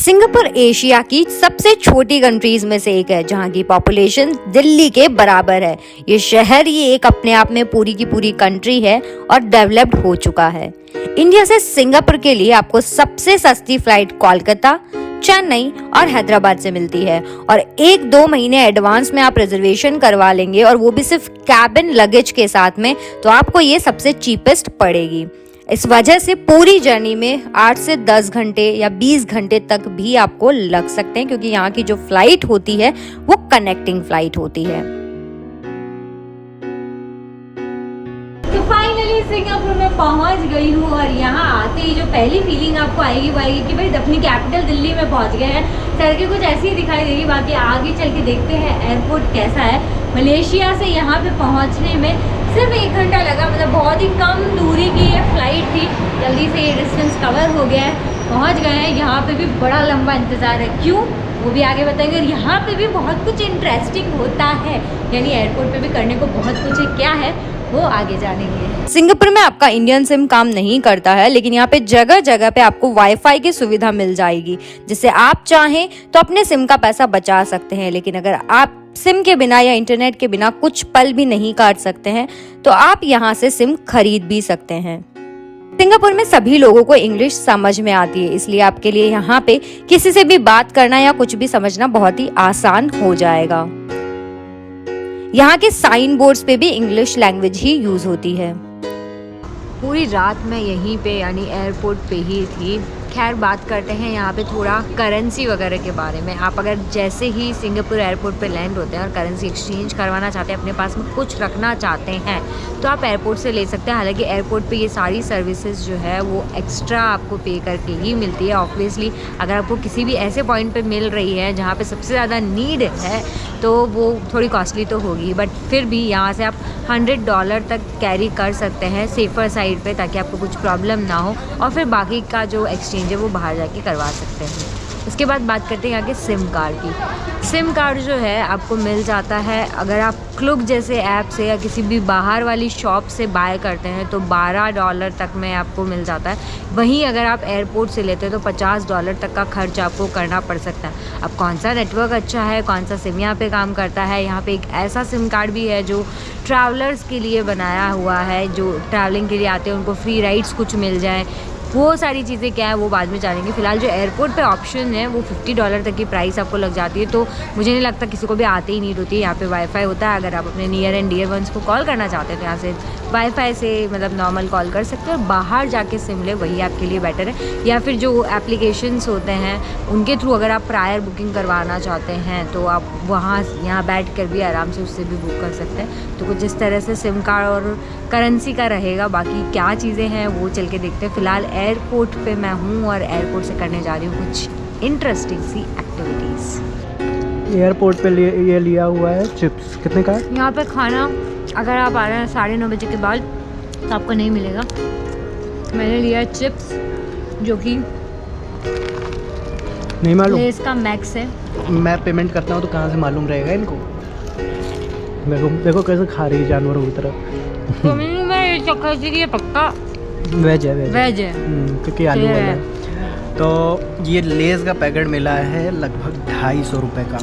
Singapore Asia की सबसे छोटी कंट्रीज में से एक है, जहां की पॉपुलेशन दिल्ली के बराबर है। ये शहर ही एक अपने आप में पूरी की पूरी कंट्री है और डेवलप्ड हो चुका है। इंडिया से सिंगापुर के लिए आपको सबसे सस्ती फ्लाइट कोलकाता, चेन्नई और हैदराबाद से मिलती है और 1-2 महीने एडवांस में आप रिजर्वेशन करवा लेंगे और वो भी सिर्फ कैबिन लगेज के साथ में, तो आपको ये सबसे चीपेस्ट पड़ेगी। इस वजह से पूरी जर्नी में 8 से 10 घंटे या 20 घंटे तक भी आपको लग सकते हैं, क्योंकि यहाँ की जो फ्लाइट होती है वो कनेक्टिंग फ्लाइट होती है। तो फाइनली सिंगापुर में पहुंच गई हूँ और यहाँ आते ही जो पहली फीलिंग आपको आएगी वो आएगी कि भाई अपनी कैपिटल दिल्ली में पहुंच गए हैं। सड़कें कुछ ऐसी ही दिखाई देगी, बाकी आगे चल के देखते हैं एयरपोर्ट कैसा है। मलेशिया से यहाँ पे पहुँचने में सिर्फ 1 घंटा लगा, मतलब बहुत ही कम दूरी की ये फ्लाइट थी। जल्दी से ये डिस्टेंस कवर हो गया है, पहुँच गए हैं। यहाँ पे भी बड़ा लंबा इंतज़ार है, क्यों वो भी आगे बताएंगे। और यहाँ पे भी बहुत कुछ इंटरेस्टिंग होता है, यानी एयरपोर्ट पे भी करने को बहुत कुछ है। क्या है वो आगे जानेंगे। सिंगापुर में आपका इंडियन सिम काम नहीं करता है, लेकिन यहाँ पे जगह जगह पे आपको वाईफाई की सुविधा मिल जाएगी, जिससे आप चाहें तो अपने सिम का पैसा बचा सकते हैं। लेकिन अगर आप सिम के बिना या इंटरनेट के बिना कुछ पल भी नहीं काट सकते हैं, तो आप यहाँ से सिम खरीद भी सकते हैं। सिंगापुर में सभी लोगों को इंग्लिश समझ में आती है, इसलिए आपके लिए यहाँ पे किसी से भी बात करना या कुछ भी समझना बहुत ही आसान हो जाएगा। यहाँ के साइन बोर्ड्स पे भी इंग्लिश लैंग्वेज ही यूज होती है। पूरी रात मैं यहीं पे यानी एयरपोर्ट पे ही थी। खैर, बात करते हैं यहाँ पे थोड़ा करेंसी वगैरह के बारे में। आप अगर जैसे ही सिंगापुर एयरपोर्ट पे लैंड होते हैं और करेंसी एक्सचेंज करवाना चाहते हैं, अपने पास में कुछ रखना चाहते हैं, तो आप एयरपोर्ट से ले सकते हैं। हालांकि एयरपोर्ट पे ये सारी सर्विसेज जो है वो एक्स्ट्रा आपको पे करके ही मिलती है। ऑब्वियसली अगर आपको किसी भी ऐसे पॉइंट पे मिल रही है जहाँ पे सबसे ज़्यादा नीड है, तो वो थोड़ी कॉस्टली तो होगी, बट फिर भी यहाँ से आप $100 तक कैरी कर सकते हैं सेफ़र साइड पे, ताकि आपको कुछ प्रॉब्लम ना हो। और फिर बाकी का जो एक्सचेंज है वो बाहर जाके करवा सकते हैं। उसके बाद बात करते हैं यहाँ के सिम कार्ड की। सिम कार्ड जो है आपको मिल जाता है, अगर आप क्लुक जैसे ऐप से या किसी भी बाहर वाली शॉप से बाय करते हैं तो $12 तक में आपको मिल जाता है। वहीं अगर आप एयरपोर्ट से लेते हैं तो $50 तक का खर्च आपको करना पड़ सकता है। अब कौन सा नेटवर्क अच्छा है, कौन सा सिम यहाँ पे काम करता है, यहाँ पे एक ऐसा सिम कार्ड भी है जो ट्रैवलर्स के लिए बनाया हुआ है, जो ट्रैवलिंग के लिए आते हैं उनको फ्री राइड्स कुछ मिल जाए। वो सारी चीज़ें क्या है वो बाद में जानेंगे। फिलहाल जो एयरपोर्ट पे ऑप्शन है वो $50 तक की प्राइस आपको लग जाती है, तो मुझे नहीं लगता किसी को भी आते ही नीड होती है। यहाँ पे वाईफाई होता है, अगर आप अपने नियर एंड डियर वंस को कॉल करना चाहते हैं तो यहाँ से वाईफाई से मतलब नॉर्मल कॉल कर सकते हैं और बाहर जाके सिम ले, वही आपके लिए बेटर है। या फिर जो एप्लीकेशंस होते हैं उनके थ्रू अगर आप प्रायर बुकिंग करवाना चाहते हैं तो आप वहाँ यहाँ बैठ कर भी आराम से उससे भी बुक कर सकते हैं। तो कुछ इस तरह से सिम कार्ड और करेंसी का रहेगा। बाकी क्या चीज़ें हैं वो चल के देखते हैं। फ़िलहाल एयरपोर्ट पे मैं हूँ और एयरपोर्ट से करने जा रही हूँ कुछ इंटरेस्टिंग सी एक्टिविटीज़। एयरपोर्ट पे ये लिया हुआ है चिप्स। कितने का है? यहाँ पे खाना अगर आप आ रहे हैं 9:30 बजे के बाद तो आपको नहीं मिलेगा। मैंने लिया है चिप्स, जो कि नहीं मालूम, इसका मैक्स है। मैं पेमेंट करता हूँ तो कहाँ से मालूम रहेगा इनको। देखो कैसे खा रही है जानवरों की तरह। तो मैं ये चक्कर से ये पक्का वेज है, वेज है क्योंकि आलू वाला है। तो ये लेज़ का पैकेट मिला है लगभग ₹250 का,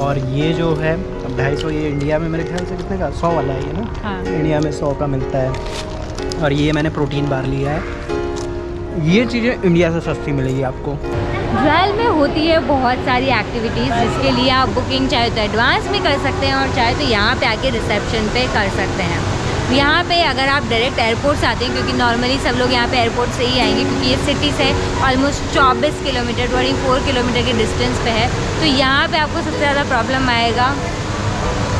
और ये जो है अब 250, ये इंडिया में मेरे ख्याल से कितने का, 100 वाला है ये ना। हाँ। इंडिया में 100 का मिलता है। और ये मैंने प्रोटीन बार लिया है। ये चीज़ें इंडिया से सस्ती मिलेगी आपको। ज्वेल में होती है बहुत सारी एक्टिविटीज़, जिसके लिए आप बुकिंग चाहे तो एडवांस में कर सकते हैं और चाहे तो यहाँ पे आके रिसेप्शन पे कर सकते हैं। यहाँ पे अगर आप डायरेक्ट एयरपोर्ट से आते हैं, क्योंकि नॉर्मली सब लोग यहाँ पे एयरपोर्ट से ही आएंगे, क्योंकि ये सिटी से ऑलमोस्ट 24 किलोमीटर 24 किलोमीटर के डिस्टेंस पे है, तो यहाँ पे आपको सबसे ज़्यादा प्रॉब्लम आएगा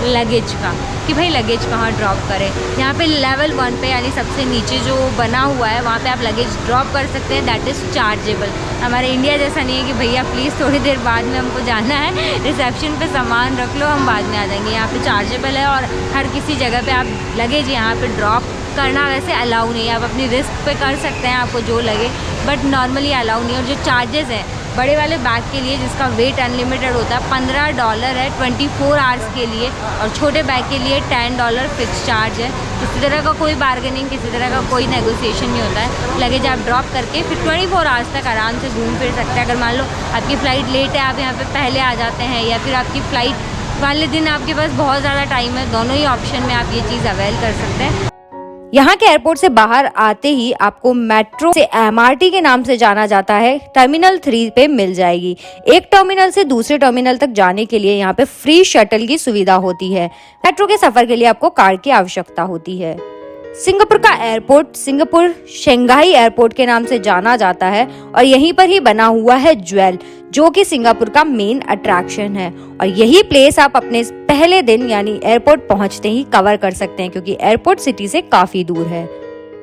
लगेज का, कि भाई लगेज कहाँ ड्रॉप करें। यहाँ पे लेवल 1 पे यानी सबसे नीचे जो बना हुआ है वहाँ पे आप लगेज ड्रॉप कर सकते हैं, दैट इज़ चार्जेबल। हमारे इंडिया जैसा नहीं है कि भैया प्लीज़ थोड़ी देर बाद में हमको जाना है, रिसेप्शन पे सामान रख लो हम बाद में आ जाएंगे। यहाँ पे चार्जेबल है और हर किसी जगह पे आप लगेज यहाँ पे ड्रॉप करना वैसे अलाउ नहीं है। आप अपनी रिस्क पे कर सकते हैं आपको जो लगे, बट नॉर्मली अलाउ नहीं है। और जो चार्जेस हैं बड़े वाले बैग के लिए जिसका वेट अनलिमिटेड होता है $15 है 24 आवर्स के लिए, और छोटे बैग के लिए $10 फिक्स चार्ज है। किसी तरह का कोई बार्गेनिंग, किसी तरह का कोई नेगोशिएशन नहीं होता है। लगेज आप ड्रॉप करके फिर 24 आवर्स तक आराम से घूम फिर सकते हैं। अगर मान लो आपकी फ़्लाइट लेट है, आप यहाँ पे पहले आ जाते हैं, या फिर आपकी फ़्लाइट वाले दिन आपके पास बहुत ज़्यादा टाइम है, दोनों ही ऑप्शन में आप ये चीज़ अवेल कर सकते हैं। यहाँ के एयरपोर्ट से बाहर आते ही आपको मेट्रो से MRT के नाम से जाना जाता है टर्मिनल 3 पे मिल जाएगी। एक टर्मिनल से दूसरे टर्मिनल तक जाने के लिए यहाँ पे फ्री शटल की सुविधा होती है। मेट्रो के सफर के लिए आपको कार की आवश्यकता होती है। सिंगापुर का एयरपोर्ट सिंगापुर शंघाई एयरपोर्ट के नाम से जाना जाता है और यहीं पर ही बना हुआ है ज्वेल, जो कि सिंगापुर का मेन अट्रैक्शन है। और यही प्लेस आप अपने पहले दिन यानी एयरपोर्ट पहुंचते ही कवर कर सकते हैं, क्योंकि एयरपोर्ट सिटी से काफी दूर है।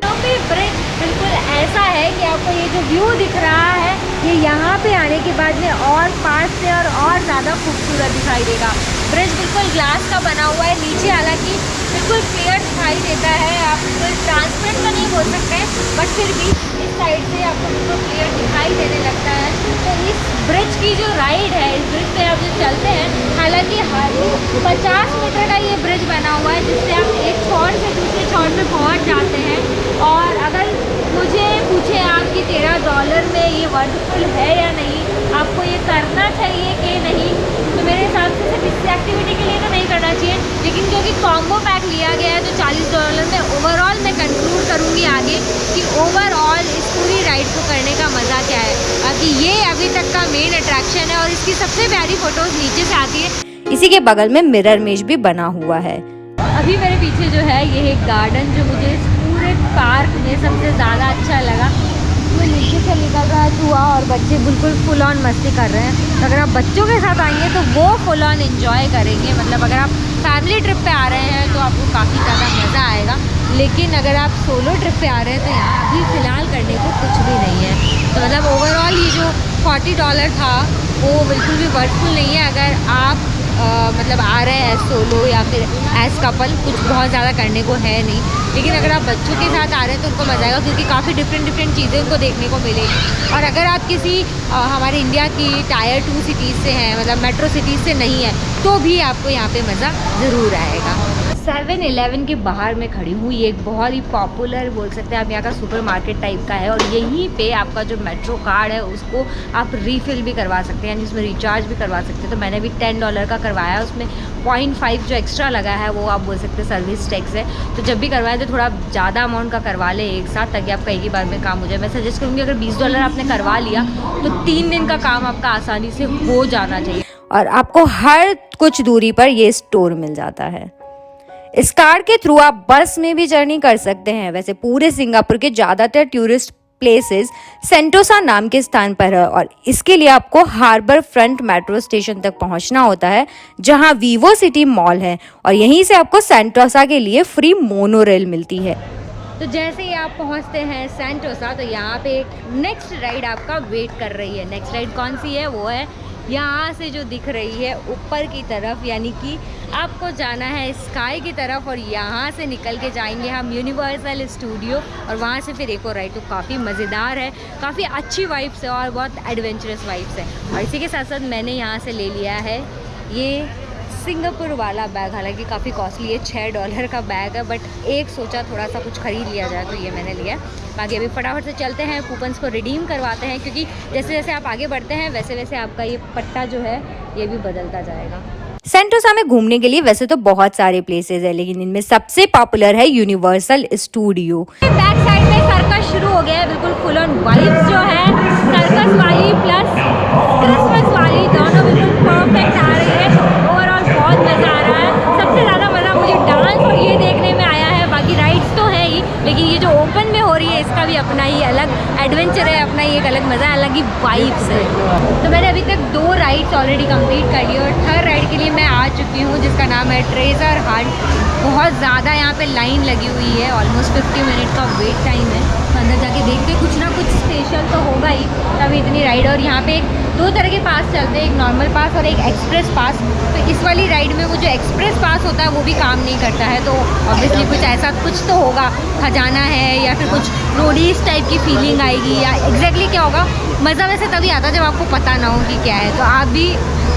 ब्रिज बिल्कुल ऐसा है कि आपको ये जो व्यू दिख रहा है, ये यहाँ पे आने के बाद में और पास से और ज़्यादा खूबसूरत दिखाई देगा। ब्रिज बिल्कुल ग्लास का बना हुआ है, नीचे हालांकि बिल्कुल क्लियर दिखाई देता है। आप बिल्कुल ट्रांसपेरेंट तो नहीं बोल सकते हैं, बट फिर भी इस साइड से आपको बिल्कुल क्लियर दिखाई देने लगता है। तो इस ब्रिज की जो राइड है, इस ब्रिज पे आप जो चलते हैं, हालांकि 50 मीटर का ये ब्रिज बना हुआ है, जिससे आप एक छोर से दूसरे छोर पे पहुँच जाते हैं। और अगर मुझे पूछे आप कि $13 में ये वर्थफुल है या नहीं, आपको ये करना चाहिए कि नहीं, तो मेरे हिसाब से सिर्फ इस एक्टिविटी के लिए तो नहीं करना चाहिए। लेकिन क्योंकि कॉम्बो पैक लिया गया है, तो $40 में ओवरऑल मैं कंक्लूड करूँगी आगे कि ओवरऑल इस पूरी राइड को करने का मज़ा क्या है। बाकी ये अभी तक का मेन अट्रैक्शन है, और इसकी सबसे प्यारी फ़ोटोज़ नीचे से आती है। इसी के बगल में मिरर मेज भी बना हुआ है। अभी मेरे पीछे जो है ये एक गार्डन, जो मुझे इस पूरे पार्क में सबसे ज़्यादा अच्छा लगा। वो नीचे से निकल रहा है धुआं और बच्चे बिल्कुल फुल ऑन मस्ती कर रहे हैं। तो अगर आप बच्चों के साथ आएंगे तो वो फुल ऑन एंजॉय करेंगे। मतलब अगर आप फैमिली ट्रिप पे आ रहे हैं तो आपको काफ़ी ज़्यादा मज़ा आएगा। लेकिन अगर आप सोलो ट्रिप पे आ रहे हैं तो यहाँ अभी फ़िलहाल करने को कुछ भी नहीं है। तो मतलब ओवरऑल ये जो $40 था वो बिल्कुल भी वर्थफुल नहीं है। अगर आप मतलब आ रहे हैं सोलो या फिर एज कपल, कुछ बहुत ज़्यादा करने को है नहीं। लेकिन अगर आप बच्चों के साथ आ रहे हैं तो उनको मज़ा आएगा, क्योंकि काफ़ी डिफरेंट चीज़ें उनको देखने को मिलेगी। और अगर आप किसी हमारे इंडिया की टायर 2 सिटीज़ से हैं, मतलब मेट्रो सिटीज़ से नहीं है, तो भी आपको यहाँ पे मज़ा ज़रूर आएगा। 7-Eleven के बाहर मैं खड़ी हूँ। ये एक बहुत ही पॉपुलर बोल सकते हैं आप यहाँ का सुपरमार्केट टाइप का है, और यहीं पे आपका जो मेट्रो कार्ड है उसको आप रीफ़िल भी करवा सकते हैं, जिसमें रिचार्ज भी करवा सकते हैं। तो मैंने भी $10 का करवाया, उसमें 0.5 जो एक्स्ट्रा लगा है वो आप बोल सकते हैं सर्विस टैक्स है। तो जब भी करवाएं तो थोड़ा ज़्यादा अमाउंट का करवा ले एक साथ, ताकि आपका एक ही बार में काम हो जाए। मैं सजेस्ट करूँगी अगर $20 आपने करवा लिया तो 3 दिन का काम आपका आसानी से हो जाना चाहिए। और आपको हर कुछ दूरी पर ये स्टोर मिल जाता है। इस कार्ड के थ्रू आप बस में भी जर्नी कर सकते हैं। वैसे पूरे सिंगापुर के ज़्यादातर टूरिस्ट प्लेसेस सेंटोसा नाम के स्थान पर है, और इसके लिए आपको हार्बर फ्रंट मेट्रो स्टेशन तक पहुंचना होता है, जहां वीवो सिटी मॉल है, और यहीं से आपको सेंटोसा के लिए फ्री मोनोरेल मिलती है। तो जैसे ही आप पहुंचते हैं सेंटोसा, तो यहाँ पे एक नेक्स्ट राइड आपका वेट कर रही है। नेक्स्ट राइड कौन सी है? वो है यहाँ से जो दिख रही है ऊपर की तरफ, यानी कि आपको जाना है स्काई की तरफ, और यहाँ से निकल के जाएंगे हम यूनिवर्सल स्टूडियो, और वहाँ से फिर एक और राइड। तो काफ़ी मज़ेदार है, काफ़ी अच्छी वाइब्स है और बहुत एडवेंचरस वाइब्स है। और इसी के साथ साथ मैंने यहाँ से ले लिया है ये सिंगापुर वाला बैग। हालांकि काफ़ी कॉस्टली है, $6 का बैग है, बट एक सोचा थोड़ा सा कुछ खरीद लिया जाए तो ये मैंने लिया। बाकी अभी फटाफट से चलते हैं, कूपन्स को रिडीम करवाते हैं, क्योंकि जैसे जैसे आप आगे बढ़ते हैं वैसे वैसे आपका ये पट्टा जो है ये भी बदलता जाएगा। सेंटोसा में घूमने के लिए वैसे तो बहुत सारे प्लेसेस है, लेकिन इनमें सबसे पॉपुलर है यूनिवर्सल स्टूडियो। बैक साइड में सर्कस शुरू हो गया है, बिल्कुल फुल ऑन वाइब्स जो है सर्कस वाली प्लस क्रिसमस वाली, दोनों बिल्कुल परफेक्ट आ रही है। ओवरऑल बहुत मज़ा आ रहा है। सबसे ज़्यादा मज़ा मुझे डांस और ये देखने में आया है। बाकी राइड्स तो है ही, लेकिन ये जो ओपन में हो रही है इसका भी अपना ही अलग एडवेंचर है, अपना ही एक अलग मज़ा है, अलग ही वाइब्स है। तो मैंने अभी तक 2 राइड्स ऑलरेडी कंप्लीट कर ली, और थर्ड राइड के लिए मैं आ चुकी हूँ, जिसका नाम है ट्रेजर हंट। बहुत ज़्यादा यहाँ पे लाइन लगी हुई है, ऑलमोस्ट 50 मिनट का वेट टाइम है। अंदर जाके देखते कुछ ना कुछ स्पेशल तो होगा ही, तभी इतनी राइड। और यहाँ पे दो तरह के पास चलते हैं, एक नॉर्मल पास और एक एक्सप्रेस पास। तो इस वाली राइड में वो जो एक्सप्रेस पास होता है वो भी काम नहीं करता है, तो ऑब्वियसली कुछ ऐसा कुछ तो होगा, खजाना है या फिर कुछ रोडीज टाइप की फीलिंग आएगी, या एग्जैक्टली क्या होगा। मज़ा वैसे तभी आता है जब आपको पता ना हो कि क्या है। तो आप भी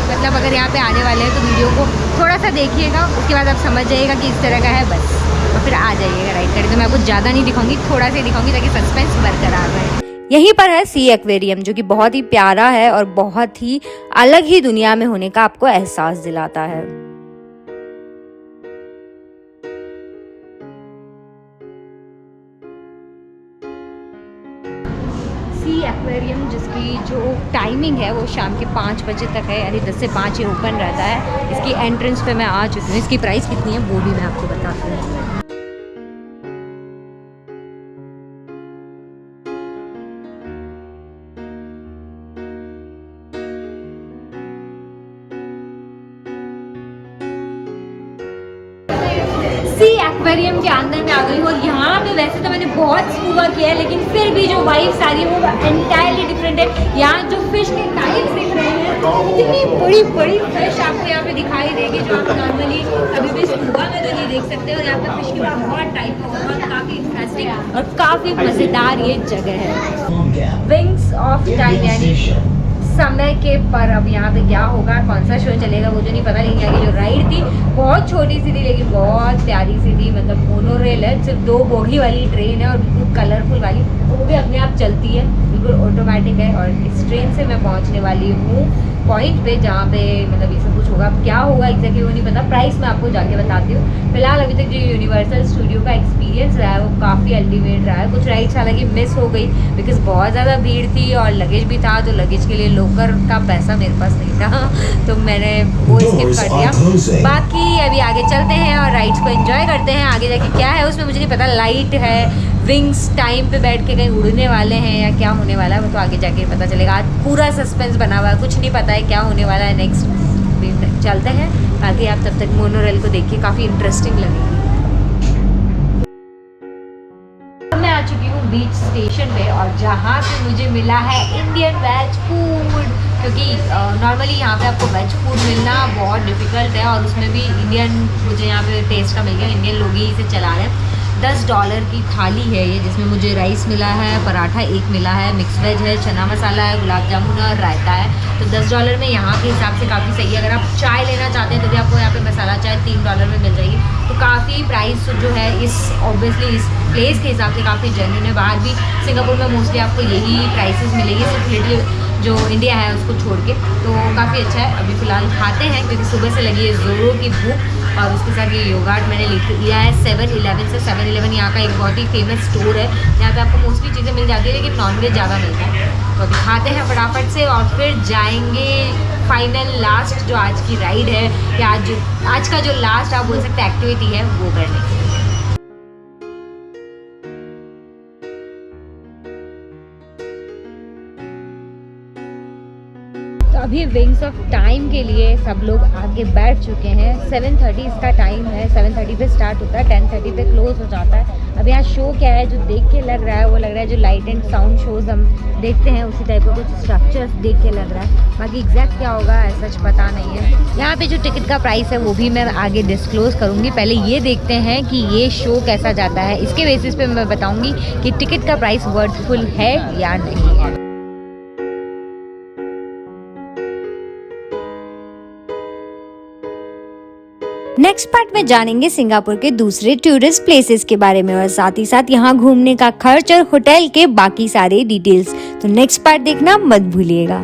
मतलब अगर यहाँ पे आने वाले हैं तो वीडियो को थोड़ा सा देखिएगा, उसके बाद आप समझ जाइएगा कि इस तरह का है बस, और फिर आ जाइएगा राइड करके। तो मैं आपको ज़्यादा नहीं दिखाऊंगी, थोड़ा सा दिखाऊंगी ताकि सस्पेंस बरकरार रहे। यहीं पर है सी एक्वेरियम, जो कि बहुत ही प्यारा है और बहुत ही अलग ही दुनिया में होने का आपको एहसास दिलाता है। सी एक्वेरियम जिसकी जो टाइमिंग है वो शाम के 5 बजे तक है, यानी 10 से 5 ये ओपन रहता है। इसकी एंट्रेंस पे मैं आ चुकी हूँ, इसकी प्राइस कितनी है वो भी मैं आपको बताती हूँ। सी एक्वेरियम के अंदर में आ गई हूँ, और यहाँ पे वैसे तो मैंने बहुत स्कूबा किया है, लेकिन फिर भी जो वाइब सारी है वो एंटायरली डिफरेंट है। यहाँ जो फिश के टाइप्स दिख रहे हैं, इतनी बड़ी बड़ी फिश आपको यहाँ पे दिखाई देगी, जो आप नॉर्मली कभी भी स्कूबा में तो नहीं देख सकते। और यहाँ पे फिश के बहुत टाइप है, बहुत काफ़ी इंटरेस्टिंग और काफ़ी मज़ेदार ये जगह है। विंग्स ऑफ टाइम यानी समय के पर अब यहाँ पे क्या होगा, कौन सा शो चलेगा वो जो नहीं पता, लेकिन यहाँ की जो राइड थी बहुत छोटी सी थी लेकिन बहुत प्यारी सी थी। मतलब मोनोरेल है, सिर्फ 2 बोगी वाली ट्रेन है और बिल्कुल कलरफुल वाली, वो भी अपने आप चलती है, बिल्कुल ऑटोमेटिक है। और इस ट्रेन से मैं पहुँचने वाली हूँ पॉइंट पे जहाँ पे मतलब ये सब कुछ होगा। अब क्या होगा एग्जैक्टली वो नहीं पता, प्राइस मैं आपको जाके बताती हूँ। फिलहाल अभी तक जो यूनिवर्सल स्टूडियो का एक्सपीरियंस रहा है वो काफ़ी अल्टीमेट रहा है। कुछ राइड्स हालांकि मिस हो गई बिकॉज बहुत ज़्यादा भीड़ थी और लगेज भी था, तो लगेज के लिए लोकर का पैसा मेरे पास नहीं था तो मैंने वो स्किप कर दिया। बाकी अभी आगे चलते हैं और राइड्स को एंजॉय करते हैं। आगे जाके क्या है उसमें मुझे नहीं पता, लाइट है, विंग्स टाइम पे बैठ के कहीं उड़ने वाले हैं या क्या होने वाला है वो तो आगे जाके पता चलेगा। आज पूरा सस्पेंस बना हुआ है, कुछ नहीं पता है क्या होने वाला है नेक्स्ट। चलते हैं बाकी, आप तब तक मोनोरेल को देखिए, काफ़ी इंटरेस्टिंग लगेगी। मैं आ चुकी हूँ बीच स्टेशन पे और जहाँ पे मुझे मिला है इंडियन वेज फूड, क्योंकि नॉर्मली यहाँ पे आपको वेज फूड मिलना बहुत डिफ़िकल्ट है और उसमें भी इंडियन मुझे यहाँ पे टेस्ट का मिल गया। इंडियन लोग ही इसे चला रहे हैं। $10 की थाली है ये, जिसमें मुझे राइस मिला है, पराठा एक मिला है, मिक्स वेज है, चना मसाला है, गुलाब जामुन और रायता है। तो $10 में यहाँ के हिसाब से काफ़ी सही है। अगर आप चाय लेना चाहते हैं तो भी आपको यहाँ पे मसाला चाय $3 में मिल जाएगी। तो काफ़ी प्राइस जो है इस ऑब्वियसली इस प्लेस के हिसाब से काफ़ी जेन्युइन है। बाहर भी सिंगापुर में मोस्टली आपको यही प्राइसेस मिलेगी, सिर्फ लिटिल जो इंडिया है उसको छोड़ के। तो काफ़ी अच्छा है। अभी फ़िलहाल खाते हैं क्योंकि सुबह से लगी है ज़ोरों की भूख, और उसके साथ ये योगार्ट मैंने लिया है 7-Eleven से। 7-Eleven यहाँ का एक बहुत ही फेमस स्टोर है, यहाँ पे आपको मोस्टली चीज़ें मिल जाती है लेकिन नॉनवेज ज़्यादा मिलता है। तो अभी खाते हैं फटाफट से और फिर जाएंगे फाइनल लास्ट जो आज की राइड है या आज का जो लास्ट आप बोल सकते हैं एक्टिविटी है वो करने के लिए। तो अभी विंग्स ऑफ टाइम के लिए सब लोग आगे बैठ चुके हैं। 7:30 इसका टाइम है, 7:30 पे स्टार्ट होता है, 10:30 पे क्लोज हो जाता है। अब यहाँ शो क्या है जो देख के लग रहा है, वो लग रहा है जो लाइट एंड साउंड शोज हम देखते हैं उसी टाइप का कुछ स्ट्रक्चर्स देख के लग रहा है। बाकी एग्जैक्ट क्या होगा ऐसा सच पता नहीं है। यहाँ पे जो टिकट का प्राइस है वो भी मैं आगे डिस्क्लोज करूँगी। पहले ये देखते हैं कि ये शो कैसा जाता है, इसके बेसिस पे मैं बताऊँगी कि टिकट का प्राइस वर्थफुल है या नहीं है। नेक्स्ट पार्ट में जानेंगे सिंगापुर के दूसरे टूरिस्ट प्लेसेस के बारे में और साथ ही साथ यहाँ घूमने का खर्च और होटल के बाकी सारे डिटेल्स। तो नेक्स्ट पार्ट देखना मत भूलिएगा।